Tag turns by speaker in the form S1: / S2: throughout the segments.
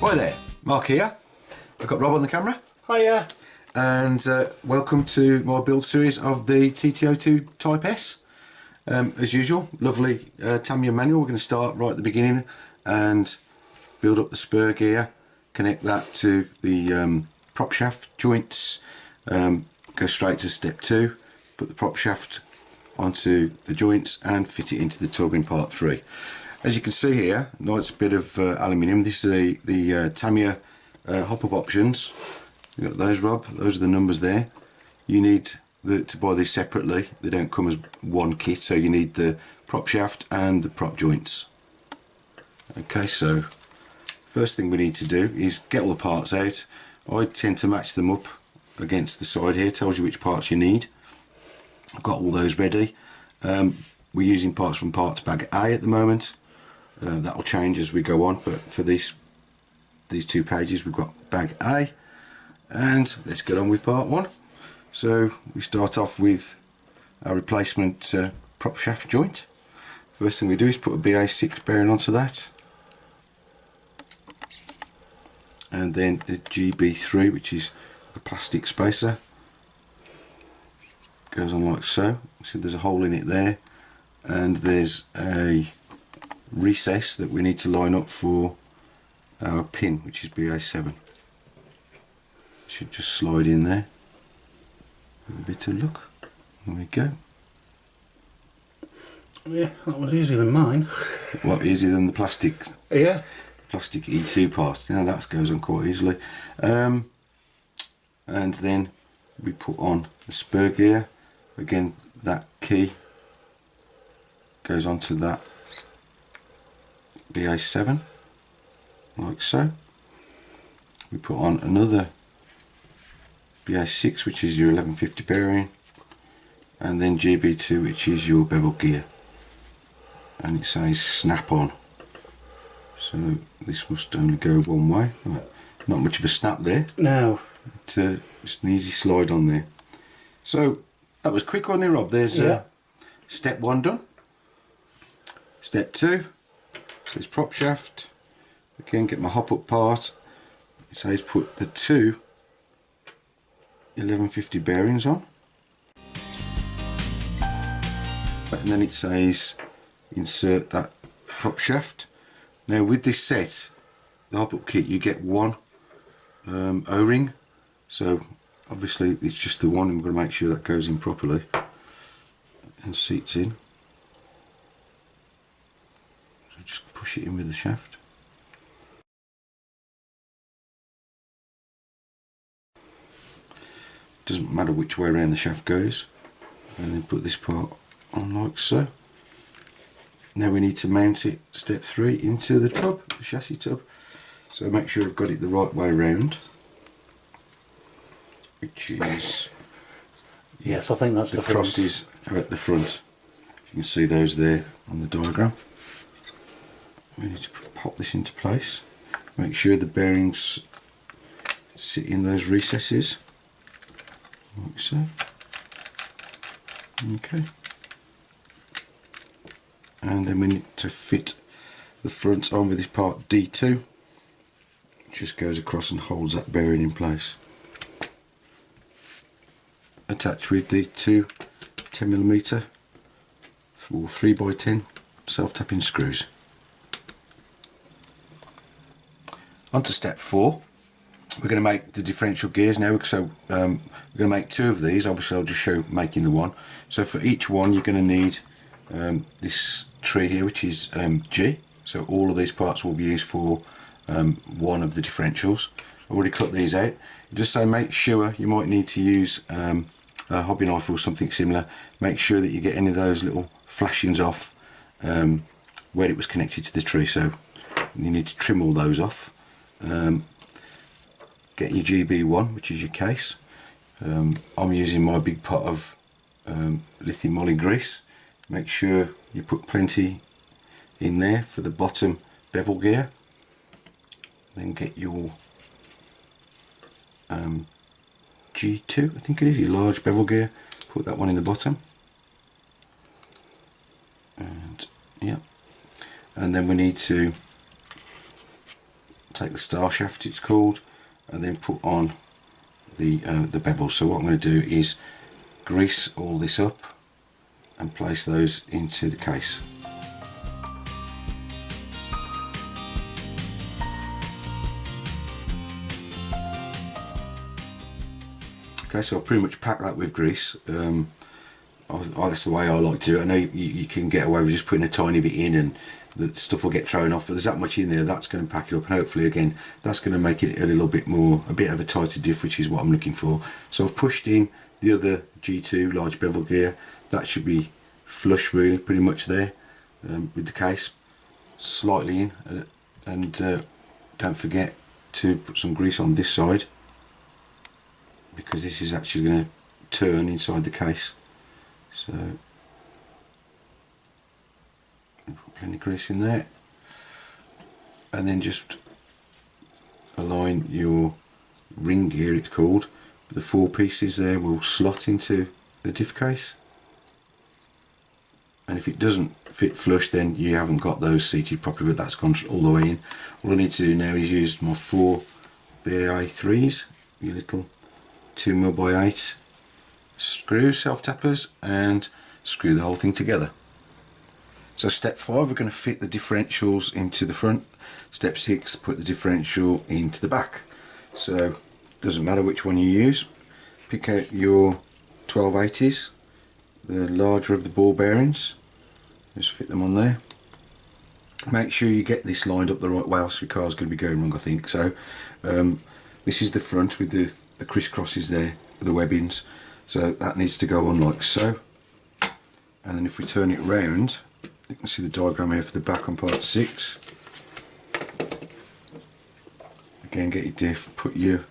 S1: Hi there, Mark here. I've got Rob on the camera.
S2: Hiya.
S1: And welcome to my build series of the TT-02 Type-S. As usual, lovely Tamiya manual. We're going to start right at the beginning and build up the spur gear, connect that to the prop shaft joints, go straight to step 2, put the prop shaft onto the joints and fit it into the tub in part 3. As you can see here, nice bit of aluminium. This is the Tamiya hop-up options. You've got those, Rob. Those are the numbers there. You need to buy these separately. They don't come as one kit, so you need the prop shaft and the prop joints. Okay, so first thing we need to do is get all the parts out. I tend to match them up against the side here. Tells you which parts you need. I've got all those ready. We're using parts from parts bag A at the moment. That'll change as we go on, but for these 2 pages we've got bag A, and let's get on with part 1. So we start off with our replacement prop shaft joint. First thing we do is put a BA6 bearing onto that, and then the GB3, which is a plastic spacer, goes on like so. See, there's a hole in it there, and there's a recess that we need to line up for our pin, which is BA7. Should just slide in there with a bit of luck. There we go.
S2: Yeah, that was easier than mine.
S1: What, easier than the plastic?
S2: Yeah.
S1: Plastic E2 part. You know, that goes on quite easily. And then we put on the spur gear. Again, that key goes onto that BA7 like so. We put on another BA6, which is your 1150 bearing, and then GB2, which is your bevel gear, and it says snap on, so this must only go one way. Right. Not much of a snap there.
S2: No.
S1: Just an easy slide on there. So that was quick, wasn't it, Rob? There's step 1 done. Step 2 says prop shaft. Again, get my hop up part. It says put the 2 1150 bearings on, and then it says insert that prop shaft. Now with this set, the hop up kit, you get one O-ring, so obviously it's just the one. I'm going to make sure that goes in properly and seats in. So just push it in with the shaft. Doesn't matter which way around the shaft goes. And then put this part on like so. Now we need to mount it, step 3, into the tub, the chassis tub. So make sure I've got it the right way round, which is,
S2: yes, I think that's the
S1: crosses are at the front. You can see those there on the diagram. We need to pop this into place. Make sure the bearings sit in those recesses, like so. Okay. And then we need to fit the front on with this part D2. It just goes across and holds that bearing in place. Attached with the 2 10mm or 3x10 self-tapping screws. On to step 4. We're going to make the differential gears now, so we're going to make 2 of these. Obviously I'll just show making the one. So for each one you're going to need this tree here, which is G, so all of these parts will be used for one of the differentials. I've already cut these out. Just so make sure, you might need to use a hobby knife or something similar. Make sure that you get any of those little flashings off where it was connected to the tree, so you need to trim all those off. Get your GB1, which is your case. I'm using my big pot of lithium moly grease. Make sure you put plenty in there for the bottom bevel gear. Then get your G2, I think it is, your large bevel gear. Put that one in the bottom. And yeah, and then we need to take the star shaft, it's called, and then put on the bevel. So what I'm going to do is grease all this up and place those into the case. Okay, so I've pretty much packed that with grease. That's the way I like to do it. I know you can get away with just putting a tiny bit in and the stuff will get thrown off, but there's that much in there, that's going to pack it up, and hopefully again that's going to make it a little bit more, a bit of a tighter diff, which is what I'm looking for. So I've pushed in the other G2 large bevel gear. That should be flush really, pretty much there with the case, slightly in, and don't forget to put some grease on this side, because this is actually going to turn inside the case. So put plenty of grease in there, and then just align your ring gear, it's called. The 4 pieces there will slot into the diff case, and if it doesn't fit flush then you haven't got those seated properly, but that's gone all the way in. All I need to do now is use my 4 BAI3s, your little 2mm by 8 screws, self-tappers, and screw the whole thing together. So step 5, we're going to fit the differentials into the front. Step 6, put the differential into the back. So doesn't matter which one you use, pick out your 1280s, the larger of the ball bearings, just fit them on there. Make sure you get this lined up the right way, else your car's going to be going wrong, I think. So this is the front with the crisscrosses there, the webbings, so that needs to go on like so. And then if we turn it round, you can see the diagram here for the back on part 6. Again, get your diff, put your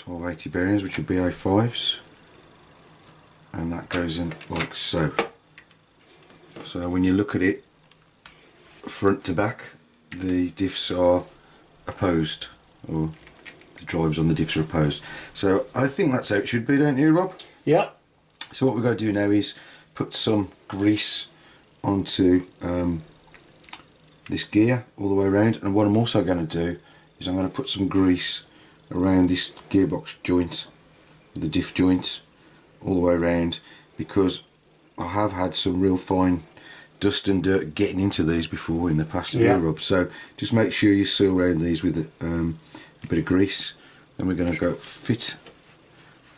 S1: 1280 bearings, which are BA5s, and that goes in like so. So when you look at it front to back, the diffs are opposed, or the drives on the diffs are opposed. So I think that's how it should be, don't you, Rob?
S2: Yeah.
S1: So what we're going to do now is put some grease onto this gear all the way around, and what I'm also going to do is I'm going to put some grease around this gearbox joint, the diff joint, all the way around, because I have had some real fine dust and dirt getting into these before in the past year, Rob. So just make sure you seal around these with a bit of grease. Then we're going to go fit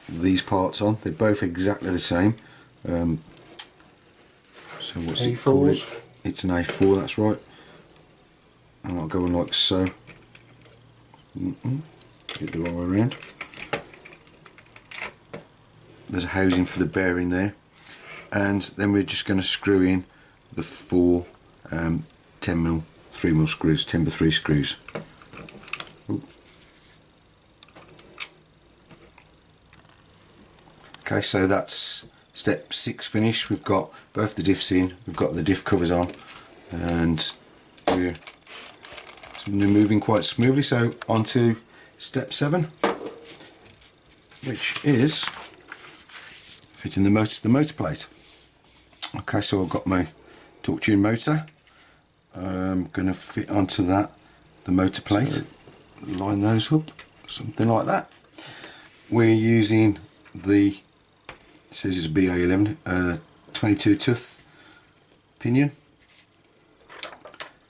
S1: these parts on. They're both exactly the same. So what's it called? It's an A4, that's right. And I'll go on like so. Get the right way around. There's a housing for the bearing there, and then we're just going to screw in the 4 10mm 3mm screws, 10x3 screws. Ooh. Okay, so that's step 6 finished. We've got both the diffs in, we've got the diff covers on, and we're moving quite smoothly. So on to step 7, which is fitting the motor to the motor plate. Okay, so I've got my torque tune motor. I'm going to fit onto that the motor plate. So line those up, something like that. We're using the, it says it's BA11 22 tooth pinion.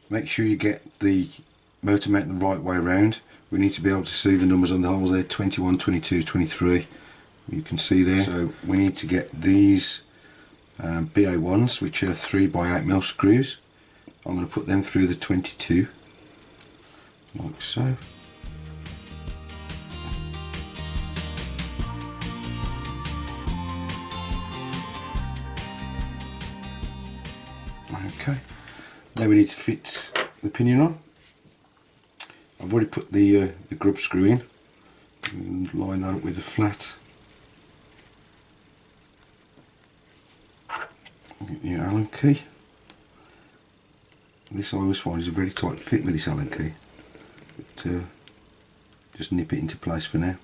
S1: Make sure you get the motor mount the right way around. We need to be able to see the numbers on the holes there, 21, 22, 23. You can see there. So we need to get these BA1s, which are 3x8mm screws. I'm going to put them through the 22, like so. Okay, now we need to fit the pinion on. I've already put the grub screw in, and line that up with the flat. Get your Allen key. This I always find is a very tight fit with this Allen key, but just nip it into place for now.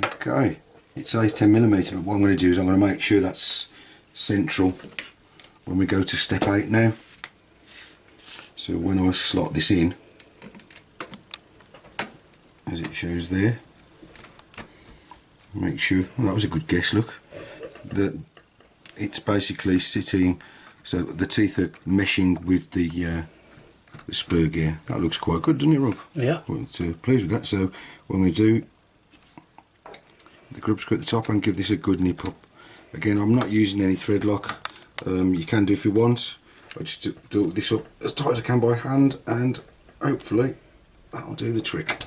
S1: Okay, it says 10mm, but what I'm going to do is I'm going to make sure that's central when we go to step 8 now. So when I slot this in, as it shows there. Make sure, well, that was a good guess, look, that it's basically sitting so the teeth are meshing with the spur gear. That looks quite good, doesn't it, Rob?
S2: Yeah.
S1: I'm pleased with that. So when we do the grub screw at the top and give this a good nip up. Again, I'm not using any thread lock. You can do if you want. I just do this up as tight as I can by hand, and hopefully that'll do the trick.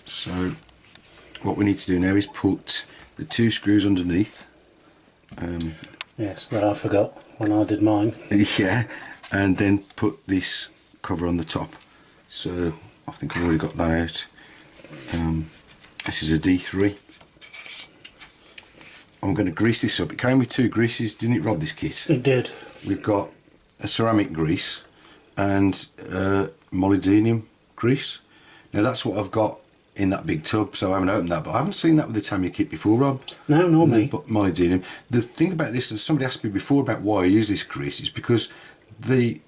S1: So what we need to do now is put the 2 screws underneath.
S2: Yes, that I forgot when I did mine.
S1: Yeah, and then put this cover on the top. So I think I've already got that out. This is a D3. I'm going to grease this up. It came with 2 greases, didn't it, Rob, this kit?
S2: It did.
S1: We've got a ceramic grease and molybdenum grease. Now that's what I've got in that big tub, so I haven't opened that, but I haven't seen that with the Tamiya kit before, Rob.
S2: No, not me.
S1: But molybdenum. The thing about this, and somebody asked me before about why I use this grease, is because the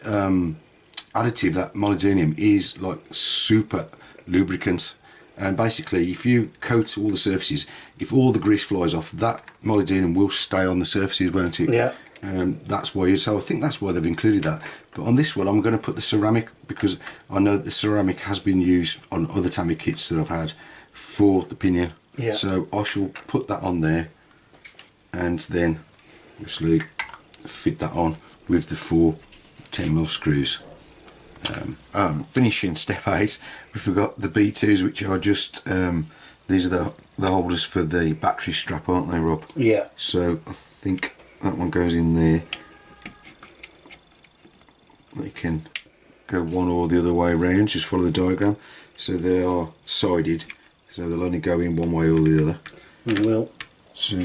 S1: additive, that molybdenum, is like super lubricant. And basically, if you coat all the surfaces, if all the grease flies off, that molybdenum will stay on the surfaces, won't it?
S2: Yeah.
S1: That's why. So I think that's why they've included that. But on this one, I'm going to put the ceramic, because I know that the ceramic has been used on other Tamiya kits that I've had for the pinion.
S2: Yeah.
S1: So I shall put that on there, and then obviously fit that on with the 4 10mm screws. Finishing step 8, we forgot the B2s, which are just these are the holders for the battery strap, aren't they, Rob?
S2: Yeah.
S1: So I think that one goes in there. They can go one or the other way around, just follow the diagram. So they are sided, so they'll only go in one way or the other.
S2: They will.
S1: So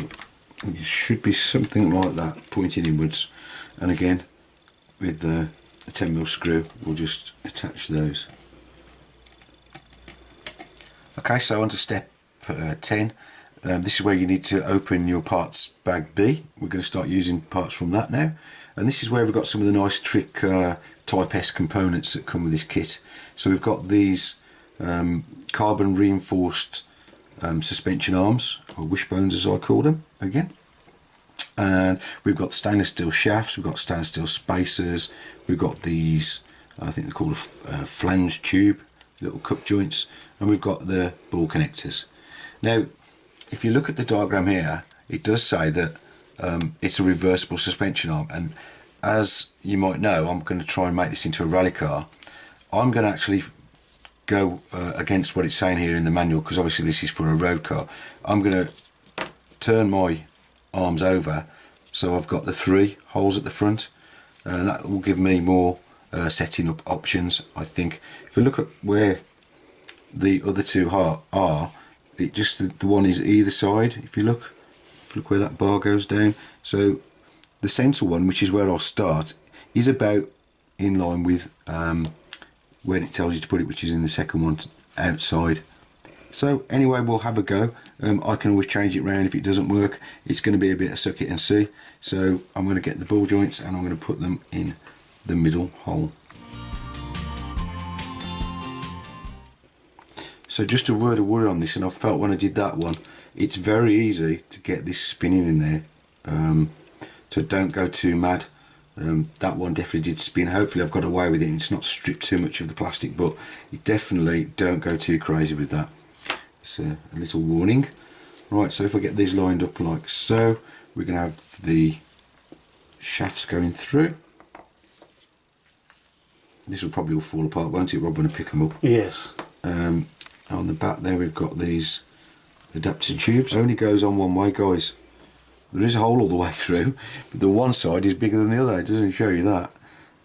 S1: it should be something like that, pointing inwards. And again, with the 10mm screw, we'll just attach those. Okay, so on to step 10. This is where you need to open your parts bag B. We're going to start using parts from that now. And this is where we've got some of the nice trick Type-S components that come with this kit. So we've got these carbon reinforced suspension arms, or wishbones as I call them again. And we've got stainless steel shafts, we've got stainless steel spacers, we've got these, I think they're called a flange tube, little cup joints, and we've got the ball connectors. Now, if you look at the diagram here, it does say that it's a reversible suspension arm, and as you might know, I'm going to try and make this into a rally car. I'm going to actually go against what it's saying here in the manual, because obviously this is for a road car. I'm going to turn my arms over so I've got the 3 holes at the front, and that will give me more setting up options. I think if you look at where the other 2 are it just the one is either side. If you look where that bar goes down, so the centre one, which is where I'll start, is about in line with where it tells you to put it, which is in the second one outside. So anyway, we'll have a go. I can always change it round if it doesn't work. It's going to be a bit of suck it and see. So I'm going to get the ball joints and I'm going to put them in the middle hole. So just a word of worry on this, and I felt when I did that one, it's very easy to get this spinning in there. So don't go too mad. That one definitely did spin. Hopefully I've got away with it and it's not stripped too much of the plastic, but you definitely don't go too crazy with that. It's a little warning. Right, so if I get these lined up like so, we're going to have the shafts going through. This will probably all fall apart, won't it, Rob, when I pick them up?
S2: Yes.
S1: On the back there we've got these adapter tubes. It only goes on one way, guys. There is a hole all the way through, but the one side is bigger than the other. It doesn't show you that.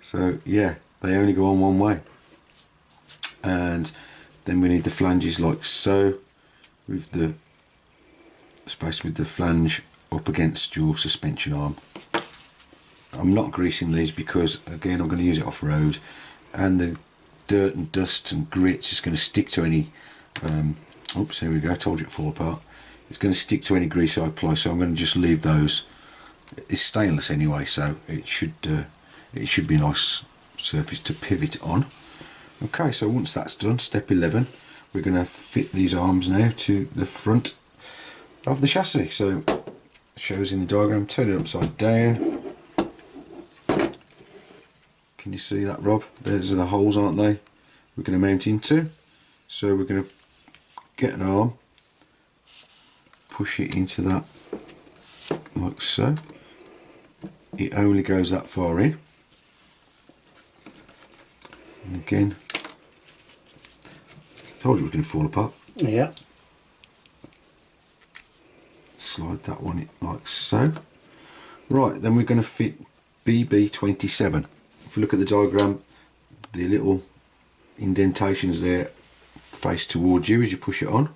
S1: So yeah, they only go on one way. And then we need the flanges like so, with the space with the flange up against your suspension arm. I'm not greasing these because again I'm going to use it off road, and the dirt and dust and grits is going to stick to any oops, here we go, I told you it'd fall apart. It's going to stick to any grease I apply, so I'm going to just leave those. It's stainless anyway, so it should be a nice surface to pivot on. Okay, so once that's done, step 11, we're going to fit these arms now to the front of the chassis. So it shows in the diagram, turn it upside down. Can you see that, Rob? Those are the holes, aren't they? We're going to mount into. So we're going to get an arm, push it into that like so. It only goes that far in. And again, told you it was going to fall apart.
S2: Yeah.
S1: Slide that one in like so. Right, then we're going to fit BB27. If you look at the diagram, the little indentations there face towards you as you push it on.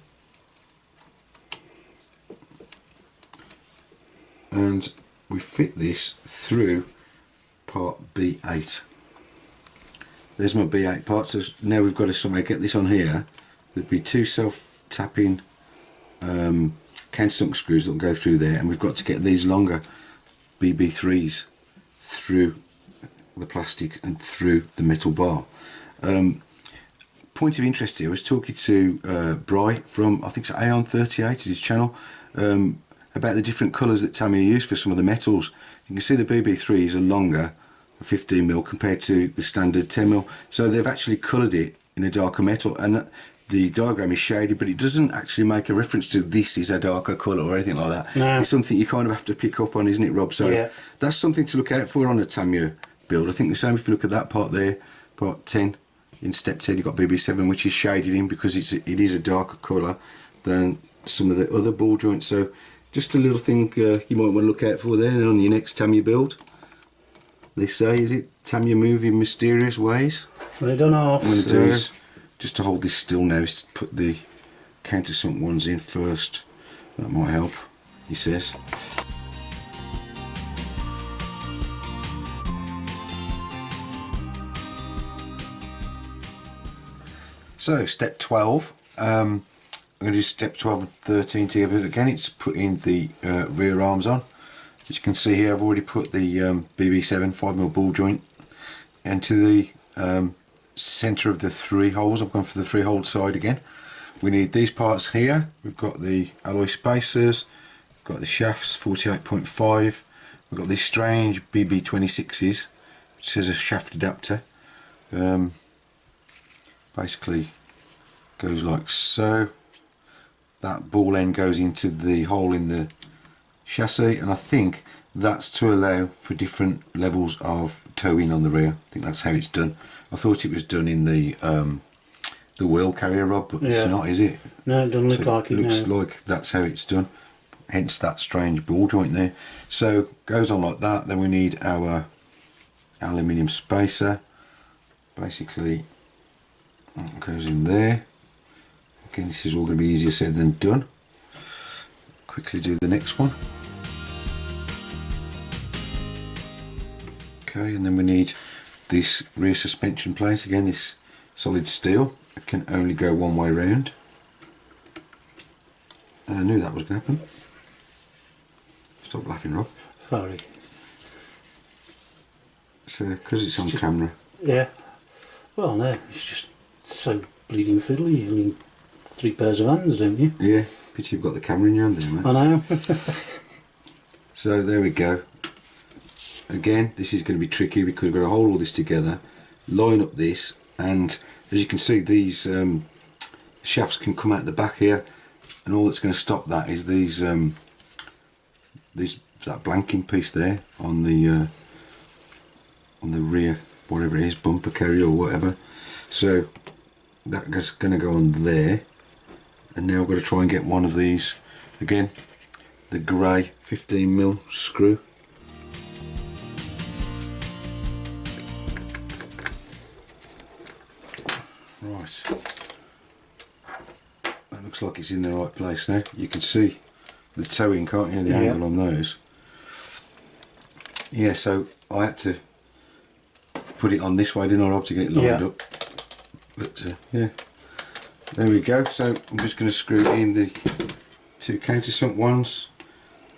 S1: And we fit this through part B8. There's my B8 part, so now we've got to somehow get this on here. There'd be two self-tapping countersunk screws that will go through there, and we've got to get these longer BB3s through the plastic and through the metal bar. Point of interest here, I was talking to Bry from, I think it's Aeon 38 is his channel, about the different colours that Tamiya use for some of the metals. You can see the BB3s are longer, 15mm, compared to the standard 10mm. So they've actually coloured it in a darker metal, and the diagram is shaded, but it doesn't actually make a reference to this is a darker colour or anything like that.
S2: No.
S1: It's something you kind of have to pick up on, isn't it, Rob? So
S2: yeah,
S1: that's something to look out for on a Tamiya build. I think the same if you look at that part there, part 10. In step 10 you've got BB7, which is shaded in because it is a darker colour than some of the other ball joints. So just a little thing you might want to look out for there on your next Tamiya build. They say, is it Tamiya move in mysterious ways?
S2: they don't know.
S1: What I'm going to do is, just to hold this still now, is to put the countersunk ones in first. That might help, he says. So step 12, I'm going to do step 12 and 13 together again. It's putting the rear arms on. As you can see here, I've already put the BB7 5mm ball joint into the centre of the 3 holes. I've gone for the 3-hole side again. We need these parts here. We've got the alloy spacers, we've got the shafts 48.5, we've got these strange BB26s, which says a shaft adapter. Basically goes like so. That ball end goes into the hole in the chassis, and I think that's to allow for different levels of towing on the rear. I think that's how it's done. I thought it was done in the wheel carrier rod, but it's not, is it?
S2: No, it doesn't look like it.
S1: It looks like that's how it's done, hence that strange ball joint there. So goes on like that. Then we need our aluminium spacer. Basically that goes in there. Again, this is all going to be easier said than done. Quickly do the next one. Okay, and then we need this rear suspension plate. Again, this solid steel. It can only go one way round. I knew that was going to happen. Stop laughing, Rob.
S2: Sorry.
S1: So, because it's on camera.
S2: Yeah. Well, no, it's just so bleeding fiddly. I mean, 3 pairs of hands, don't you?
S1: Yeah, but you've got the camera in your hand there, mate.
S2: I know.
S1: So there we go. Again, this is going to be tricky because we've got to hold all this together, line up this, and as you can see, these shafts can come out the back here, and all that's going to stop that is these that blanking piece there on the rear, whatever it is, bumper carrier or whatever. So that's going to go on there, and now I've got to try and get one of these again, the grey 15mm screw. Right, that looks like it's in the right place now. You can see the towing, can't you, the angle on those. Yeah, so I had to put it on this way, didn't I, Rob, to get it lined up. But yeah, there we go. So I'm just going to screw in the 2 countersunk ones,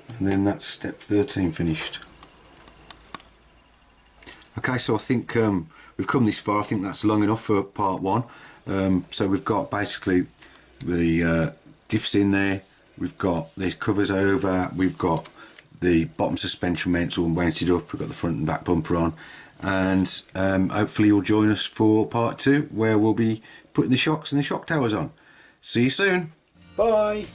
S1: and then that's step 13 finished. Okay, so I think we've come this far. I think that's long enough for part 1. So we've got basically the diffs in there, we've got these covers over, we've got the bottom suspension mounts all mounted up, we've got the front and back bumper on, and hopefully you'll join us for part 2 where we'll be putting the shocks and the shock towers on. See you soon.
S2: Bye.